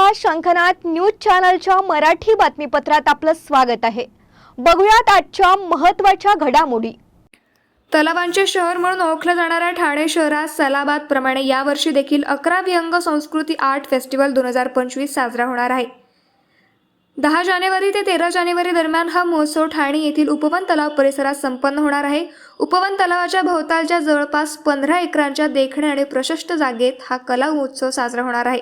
नमस्कार, शंखनाद न्यूज चॅनलच्या मराठी बातमीपत्रात आपलं स्वागत आहे। बघूयात आजच्या महत्त्वाच्या घडामोडी। तलावांचे शहर म्हणून ओळखलं जाणाऱ्या ठाणे शहरात सलाबाद प्रमाणे यावर्षी देखील 11 विहंग संस्कृती आर्ट फेस्टिवल 2025 साजरा होणार आहे। 10 जानेवारी ते 13 जानेवारी दरम्यान हा महोत्सव ठाणे येथील उपवन तलाव परिसरात संपन्न होणार आहे। उपवन तलावाच्या भोवतालच्या जवळपास 15 एकरांच्या देखण्या आणि प्रशस्त जागेत हा कला महोत्सव साजरा होणार आहे।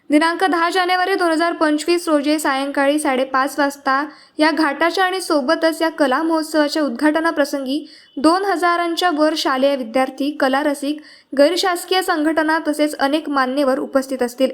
दिनांक 10 जानेवारी 2025 रोजी सायंकाळी 5:30 वाजता या घाटाच्या आणि सोबतच या कला महोत्सवाच्या उद्घाटनाप्रसंगी 2000च्या वर शालेय विद्यार्थी, कला रसिक, गैरशासकीय संघटना तसेच अनेक मान्यवर उपस्थित असतील।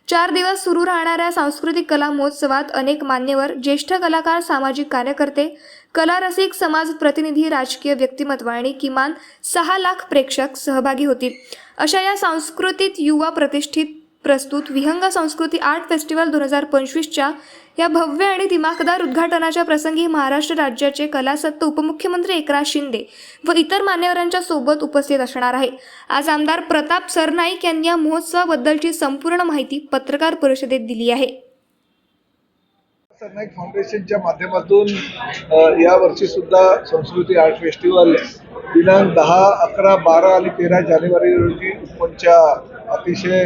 4 दिवस सुरू राहणाऱ्या सांस्कृतिक कला महोत्सवात अनेक मान्यवर, ज्येष्ठ कलाकार, सामाजिक कार्यकर्ते, कला रसिक, समाज प्रतिनिधी, राजकीय व्यक्तिमत्व आणि किमान 6 लाख प्रेक्षक सहभागी होतील। अशा या सांस्कृतिक युवा प्रतिष्ठित प्रस्तुत विहंग संस्कृती आर्ट फेस्टिवल 2025च्या या भव्य आणि दिमाखदार उद्घाटनाच्या प्रसंगी महाराष्ट्र राज्याचे कलासत्त उपमुख्यमंत्री एकनाथ शिंदे व इतर मान्यवरांच्या सोबत उपस्थित असणार आहे। आज आमदार प्रताप सरनाईक यांनी या महोत्सवाबद्दलची संपूर्ण माहिती पत्रकार परिषदेत दिली आहे। सरनाईक फाउंडेशनच्या माध्यमातून या वर्षी सुद्धा संस्कृती आर्ट फेस्टिवल दिनांक 10, 11, 12 आणि 13 जानेवारी रोजी उपवनच्या अतिशय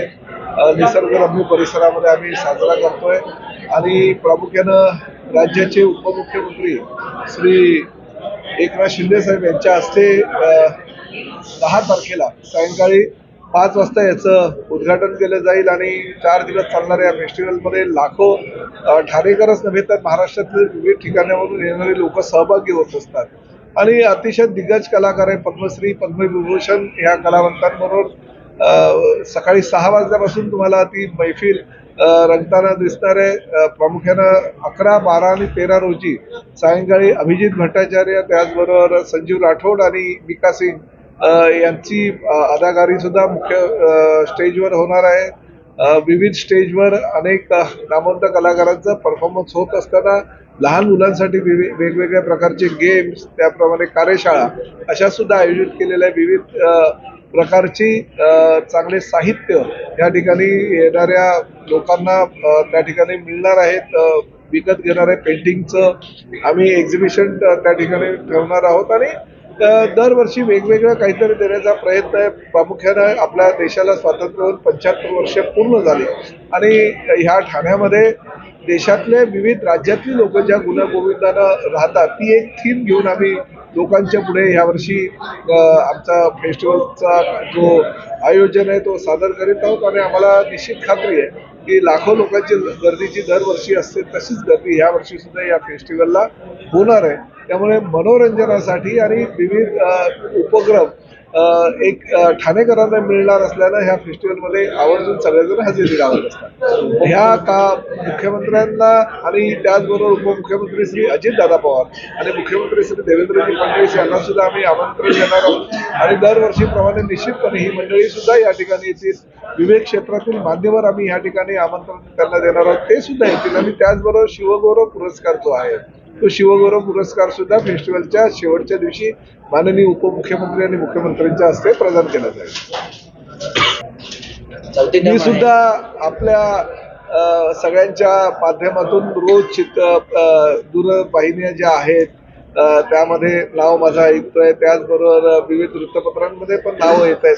निसर्गरम्य परिसरामध्ये आम्ही साजरा करतोय आणि प्रामुख्यानं राज्याचे उपमुख्यमंत्री श्री एकनाथ शिंदे साहेब यांच्या हस्ते 10 तारखेला सायंकाळी 5 वाजता याचं उद्घाटन केलं जाईल आणि 4 दिवस चालणाऱ्या या फेस्टिवलमध्ये लाखो ठाणेकरच नव्हे तर महाराष्ट्रातील विविध ठिकाणावरून येणारे लोक सहभागी होत असतात आणि अतिशय दिग्गज कलाकार आहे, पद्मश्री, पद्मविभूषण या कलावंतांबरोबर सकाळी 6 वाजल्यापासून तुम्हाला ती मैफिल रंगताना दिसणार आहे। प्रामुख्यानं 11, 12 आणि 13 रोजी सायंकाळी अभिजित भट्टाचार्य, त्याचबरोबर संजीव राठोड आणि मिका सिंग यांची अदाकारी सुद्धा मुख्य स्टेजवर होणार आहे। विविध स्टेजवर अनेक नामवंत कलाकारांचा परफॉर्मन्स होत असताना लहान मुलांसाठी वेगवेगळ्या प्रकारचे गेम्स, त्याप्रमाणे कार्यशाळा अशा सुद्धा आयोजित केलेल्या विविध प्रकारची चांगले साहित्य या ठिकाणी येणाऱ्या लोकांना त्या ठिकाणी मिळणार आहेत। विकत घेणारे पेंटिंगचं आम्ही एक्झिबिशन त्या ठिकाणी ठेवणार आहोत आणि दरवर्षी वेगवेगळं काहीतरी देण्याचा प्रयत्न आहे। प्रामुख्यानं आपल्या देशाला स्वातंत्र्य होऊन 75 वर्ष पूर्ण झाली आणि ह्या ठाण्यामध्ये देशातले विविध राज्यातली लोक ज्या गुण्यागोविंदानं राहतात ती एक थीम घेऊन आम्ही लोकांच्या पुढे यावर्षी आमचा फेस्टिवलचा जो आयोजन आहे तो सादर करीत आहोत आणि आम्हाला निश्चित खात्री आहे की लाखो लोकांची गर्दीची दरवर्षी असते तशीच गर्दी ह्या वर्षी सुद्धा या फेस्टिवलला होणार आहे। त्यामुळे मनोरंजनासाठी आणि विविध उपक्रम एक ठाणेकरांना मिळणार असल्यानं ह्या फेस्टिवलमध्ये आवर्जून सगळेजण हजेरी लावत असतात। ह्या मुख्यमंत्र्यांना आणि त्याचबरोबर उपमुख्यमंत्री श्री अजितदादा पवार आणि मुख्यमंत्री श्री देवेंद्रजी फडणवीस यांना सुद्धा आम्ही आमंत्रण देणार आहोत आणि दरवर्षीप्रमाणे निश्चितपणे ही मंडळी सुद्धा या ठिकाणी येतील। विविध क्षेत्रातील मान्यवर आम्ही या ठिकाणी आमंत्रण त्यांना देणार आहोत, ते सुद्धा येतील आणि त्याचबरोबर शिवगौरव पुरस्कार जो आहे तो शिवगौरव पुरस्कार सुद्धा फेस्टिवलच्या शेवटच्या दिवशी माननीय उपमुख्यमंत्री आणि मुख्यमंत्र्यांच्या हस्ते प्रदान केला जाईल। मी सुद्धा आपल्या सगळ्यांच्या माध्यमातून रोज दूरवाहिन्या ज्या आहेत त्यामध्ये नाव माझं ऐकतोय, त्याचबरोबर विविध वृत्तपत्रांमध्ये पण नावं येत आहेत।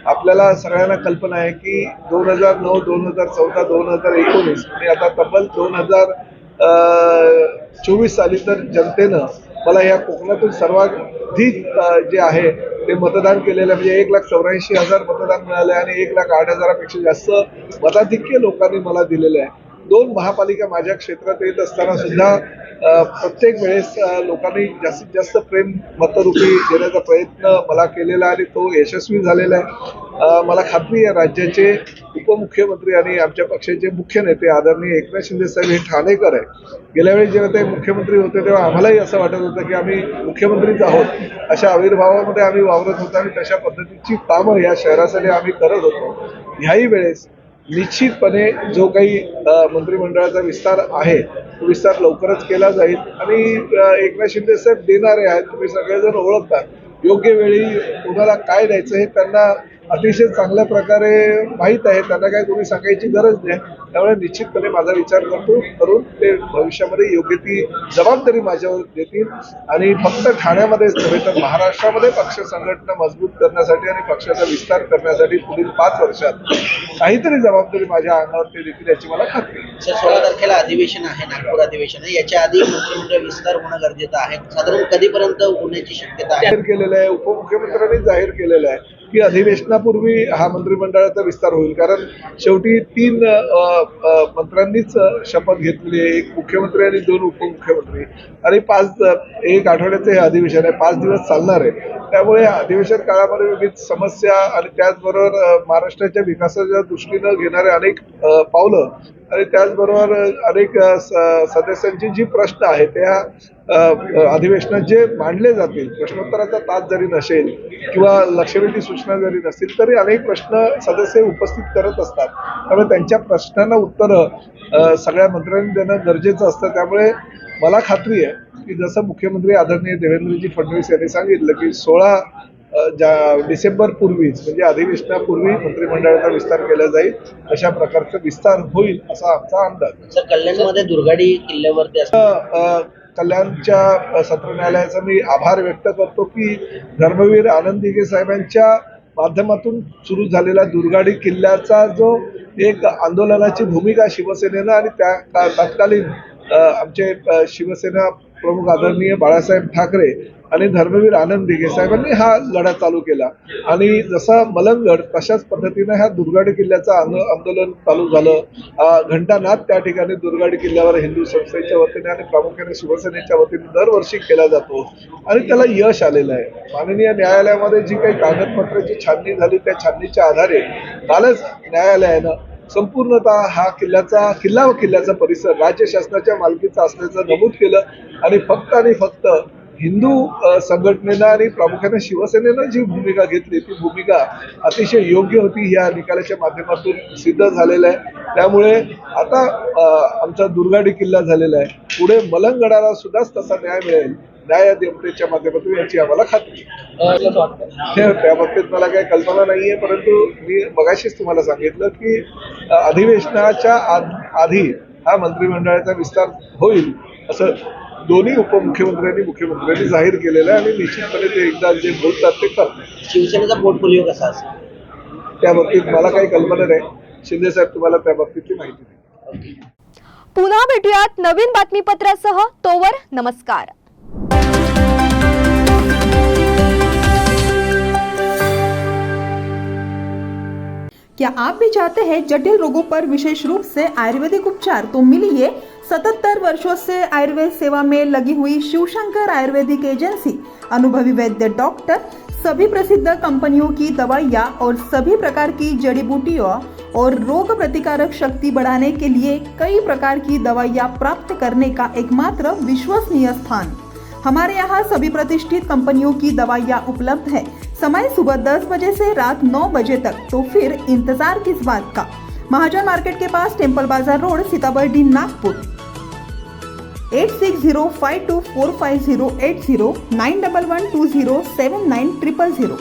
आपल्याला सगळ्यांना कल्पना आहे की 2009, 2014, 2019 आणि आता तब्बल 2024 साली तर जनतेनं मला या कोकणातून सर्वाधिक जे आहे ते मतदान केलेलं म्हणजे 1,84,000 मतदान मिळाले आणि 1,08,000पेक्षा जास्त मताधिक्य लोकांनी मला दिलेलं आहे। 2 महापालिका माझ्या क्षेत्रात येत असताना सुद्धा प्रत्येक वेळेस लोकांनी जास्तीत जास्त प्रेम मतरूपी देण्याचा प्रयत्न मला केलेला आणि तो यशस्वी झालेला आहे। मला खात्री आहे राज्याचे उपमुख्यमंत्री आणि आमच्या पक्षाचे मुख्य नेते आदरणीय एकनाथ शिंदे साहेब हे ठाणेकर आहे। गेल्या वेळी जेव्हा ते मुख्यमंत्री होते तेव्हा आम्हालाही असं वाटत होतं की आम्ही मुख्यमंत्रीच आहोत, अशा आविर्भावामध्ये आम्ही वावरत होतो आणि तशा पद्धतीची कामं या शहरासाठी आम्ही करत होतो। ह्याही वेळेस निश्चितपणे जो काही मंत्रिमंडळाचा विस्तार आहे तो विस्तार लवकरच केला जाईल आणि एकनाथ शिंदे साहेब देणारे आहेत, तुम्ही सगळेजण ओळखतात। योग्य वेळी कोणाला काय द्यायचं हे त्यांना अतिशय चांगल्या प्रकारे माहीत आहे, त्यांना काय कोणी सांगायची गरज नाही. त्यामुळे निश्चितपणे माझा विचार करून ते भविष्यामध्ये योग्य ती जबाबदारी माझ्यावर देतील आणि फक्त ठाण्यामध्येच नव्हे तर महाराष्ट्रामध्ये पक्ष संघटना मजबूत करण्यासाठी आणि पक्षाचा विस्तार करण्यासाठी पुढील 5 वर्षात काहीतरी जबाबदारी माझ्या अंगावर ते देतील याची मला खात्री आहे. सर 16 तारखेला अधिवेशन आहे, नागपूर अधिवेशन आहे. याच्या आधी मंत्रिमंडळ विस्तार होणं गरजेचं आहे. साधारण कधीपर्यंत होण्याची शक्यता आहे? जाहीर केलेलं आहे, उपमुख्यमंत्र्यांनी जाहीर केलेलं आहे की अधिवेशनापूर्वी हा मंत्रिमंडळाचा विस्तार होईल. कारण शेवटी 3 मंत्र्यांनीच शपथ घेतलेली आहे, 1 मुख्यमंत्री आणि 2 उपमुख्यमंत्री आणि 1 आठवड्याचं हे अधिवेशन आहे, 5 दिवस चालणार आहे. त्यामुळे अधिवेशन काळामध्ये विविध समस्या आणि त्याचबरोबर महाराष्ट्राच्या विकासाच्या दृष्टीनं घेणारे अनेक पावलं आणि त्याचबरोबर अनेक सदस्यांची जी प्रश्न आहेत त्या अधिवेशनात जे मांडले जातील, प्रश्नोत्तराचा तास जरी नसेल किंवा लक्षवेधी सूचना जरी नसतील तरी अनेक प्रश्न सदस्य उपस्थित करत असतात. त्यामुळे त्यांच्या प्रश्नांना उत्तरं सगळ्या मंत्र्यांनी देणं गरजेचं असतं. त्यामुळे मला खात्री आहे की जसं मुख्यमंत्री आदरणीय देवेंद्रजी फडणवीस यांनी सांगितलं की 16 डिसेंबर पूर्वीच म्हणजे अधिवेशनापूर्वी मंत्रिमंडळाचा विस्तार केला जाईल, अशा प्रकारचा विस्तार होईल असा आमचा अंदाज. सर कल्याणमध्ये दुर्गाडी किल्ल्यावरती कल्याणच्या सत्र न्यायालयाचा मी आभार व्यक्त करतो की धर्मवीर आनंद दिघे साहेबांच्या माध्यमातून सुरू झालेला दुर्गाडी किल्ल्याचा जो एक आंदोलनाची भूमिका शिवसेनेनं आणि त्या तत्कालीन आमचे शिवसेना प्रमुख आदरणीय बाळासाहेब ठाकरे आणि धर्मवीर आनंद दिघे साहेबांनी हा लढा चालू केला आणि जसा मलंगड तशाच पद्धतीनं ह्या दुर्गाडी किल्ल्याचं आंदोलन चालू झालं. घंटानाद त्या ठिकाणी दुर्गाडी किल्ल्यावर हिंदू संस्थेच्या वतीने आणि प्रामुख्याने शिवसेनेच्या वतीने दरवर्षी केला जातो आणि त्याला यश आलेलं आहे. माननीय न्यायालयामध्ये जी काही कागदपत्राची छाननी झाली त्या छाननीच्या आधारे कालच न्यायालयानं संपूर्णतः हा किल्ल्याचा परिसर राज्य शासनाच्या मालकीचा असल्याचं नमूद केलं आणि फक्त हिंदू संघटनेनं आणि प्रामुख्याने शिवसेनेनं जी भूमिका घेतली ती भूमिका अतिशय योग्य होती, या निकालाच्या माध्यमातून सिद्ध झालेलं आहे. त्यामुळे आता आमचा दुर्गाडी किल्ला झालेला आहे, पुढे मलंगडाला सुद्धा तसा न्याय मिळेल न्यायदेवतेच्या माध्यमातून याची आम्हाला खात्री आहे. त्या बाबतीत मला काही कल्पना नाहीये, परंतु मी मगाशीच तुम्हाला सांगितलं की अधिवेशनाच्या आधी हा मंत्रिमंडळाचा विस्तार होईल असं दोन्ही उपमुख्यमंत्र्यांनी मुख्यमंत्र्यांनी जाहीर केलेलं आहे आणि निश्चितपणे ते एकदा जे बोलतात ते करतात. शिवसेनेचा पोर्टफोलिओ कसा असेल त्या बाबतीत मला काही कल्पना नाही. शिंदे साहेब तुम्हाला त्या बाबतीतली माहिती देतील. पुन्हा भेटूयात नवीन बातमीपत्रासह. तोवर नमस्कार. क्या आप भी चाहते हैं जटिल रोगों पर विशेष रूप से आयुर्वेदिक उपचार? तो मिलिए 77 वर्षों से आयुर्वेद सेवा में लगी हुई शिवशंकर आयुर्वेदिक एजेंसी, अनुभवी वैद्य डॉक्टर, सभी प्रसिद्ध कंपनियों की दवाइयाँ और सभी प्रकार की जड़ी बूटियों और रोग प्रतिकारक शक्ति बढ़ाने के लिए कई प्रकार की दवाइयाँ प्राप्त करने का एकमात्र विश्वसनीय स्थान। हमारे यहाँ सभी प्रतिष्ठित कंपनियों की दवाइयाँ उपलब्ध है। समय सुबह 10 बजे से रात 9 बजे तक, तो फिर इंतजार किस बात का। महाजन मार्केट के पास टेम्पल बाजार रोड, सीताबर्डी, नागपुर। 8605245080 9112079000।